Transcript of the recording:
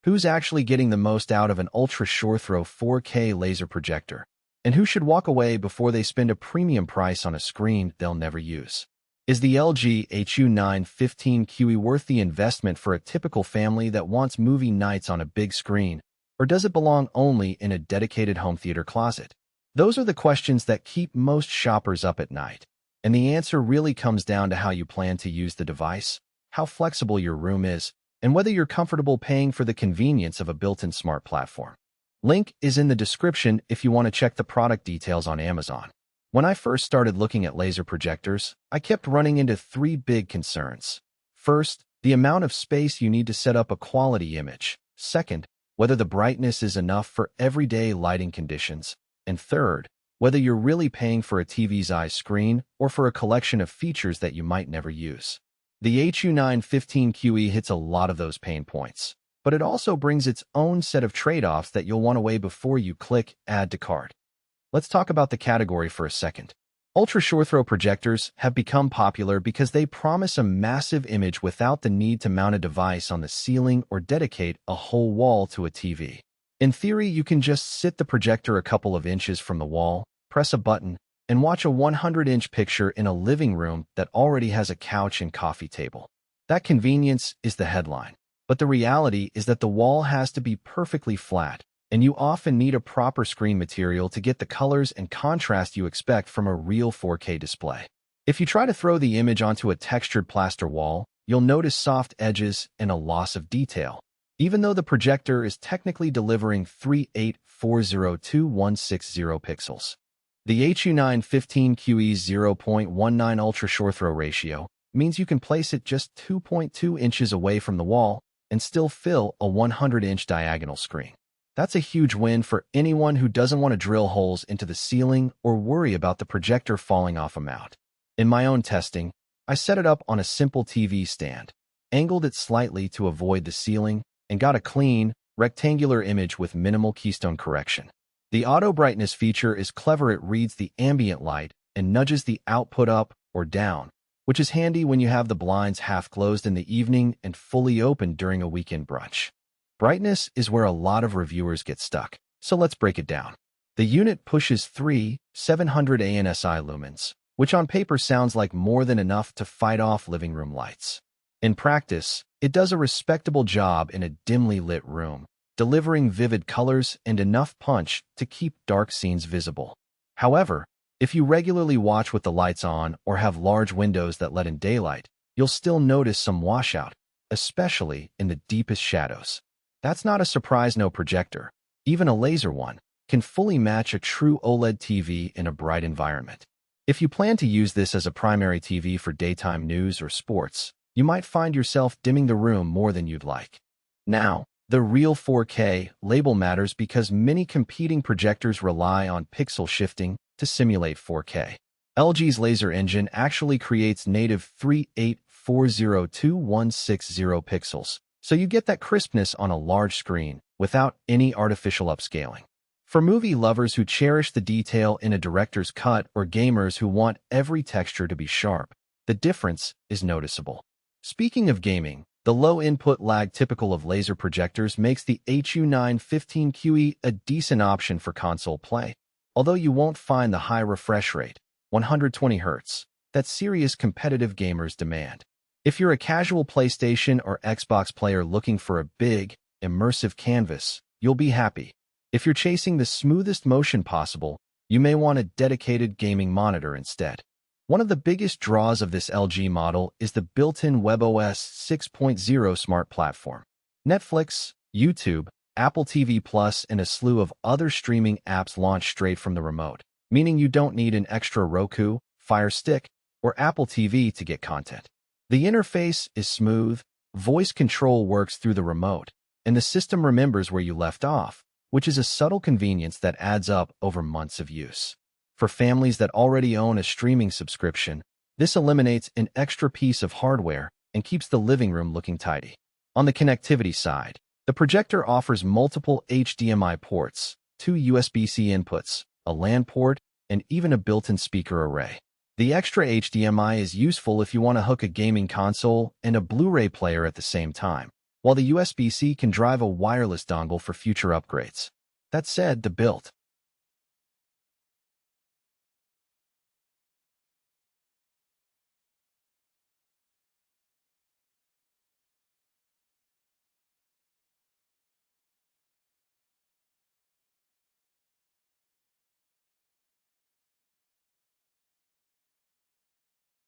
Who's actually getting the most out of an ultra-short-throw 4K laser projector? And who should walk away before they spend a premium price on a screen they'll never use? Is the LG HU915QE worth the investment for a typical family that wants movie nights on a big screen, or does it belong only in a dedicated home theater closet? Those are the questions that keep most shoppers up at night, and the answer really comes down to how you plan to use the device, how flexible your room is, and whether you're comfortable paying for the convenience of a built-in smart platform. Link is in the description if you want to check the product details on Amazon. When I first started looking at laser projectors, I kept running into three big concerns. First, the amount of space you need to set up a quality image. Second, whether the brightness is enough for everyday lighting conditions. And third, whether you're really paying for a TV-sized screen or for a collection of features that you might never use. The HU915QE hits a lot of those pain points, but it also brings its own set of trade-offs that you'll want to weigh before you click Add to Cart. Let's talk about the category for a second. Ultra-short-throw projectors have become popular because they promise a massive image without the need to mount a device on the ceiling or dedicate a whole wall to a TV. In theory, you can just sit the projector a couple of inches from the wall, press a button, and watch a 100-inch picture in a living room that already has a couch and coffee table. That convenience is the headline. But the reality is that the wall has to be perfectly flat, and you often need a proper screen material to get the colors and contrast you expect from a real 4K display. If you try to throw the image onto a textured plaster wall, you'll notice soft edges and a loss of detail, even though the projector is technically delivering 3840x2160 pixels. The HU915QE's 0.19 ultra-short-throw ratio means you can place it just 2.2 inches away from the wall and still fill a 100-inch diagonal screen. That's a huge win for anyone who doesn't want to drill holes into the ceiling or worry about the projector falling off a mount. In my own testing, I set it up on a simple TV stand, angled it slightly to avoid the ceiling, and got a clean, rectangular image with minimal keystone correction. The auto brightness feature is clever. It reads the ambient light and nudges the output up or down, which is handy when you have the blinds half closed in the evening and fully open during a weekend brunch. Brightness is where a lot of reviewers get stuck, so let's break it down. The unit pushes 700 ANSI lumens, which on paper sounds like more than enough to fight off living room lights. In practice, it does a respectable job in a dimly lit room, delivering vivid colors and enough punch to keep dark scenes visible. However, if you regularly watch with the lights on or have large windows that let in daylight, you'll still notice some washout, especially in the deepest shadows. That's not a surprise. No projector, even a laser one, can fully match a true OLED TV in a bright environment. If you plan to use this as a primary TV for daytime news or sports, you might find yourself dimming the room more than you'd like. Now, the real 4K label matters because many competing projectors rely on pixel shifting to simulate 4K. LG's laser engine actually creates native 3840x2160 pixels, so you get that crispness on a large screen without any artificial upscaling. For movie lovers who cherish the detail in a director's cut or gamers who want every texture to be sharp, the difference is noticeable. Speaking of gaming, the low input lag typical of laser projectors makes the HU915QE a decent option for console play, although you won't find the high refresh rate, 120 Hz, that serious competitive gamers demand. If you're a casual PlayStation or Xbox player looking for a big, immersive canvas, you'll be happy. If you're chasing the smoothest motion possible, you may want a dedicated gaming monitor instead. One of the biggest draws of this LG model is the built-in webOS 6.0 smart platform. Netflix, YouTube, Apple TV Plus, and a slew of other streaming apps launch straight from the remote, meaning you don't need an extra Roku, Fire Stick, or Apple TV to get content. The interface is smooth, voice control works through the remote, and the system remembers where you left off, which is a subtle convenience that adds up over months of use. For families that already own a streaming subscription, this eliminates an extra piece of hardware and keeps the living room looking tidy. On the connectivity side, the projector offers multiple HDMI ports, 2 USB-C inputs, a LAN port, and even a built-in speaker array. The extra HDMI is useful if you want to hook a gaming console and a Blu-ray player at the same time, while the USB-C can drive a wireless dongle for future upgrades. That said, the built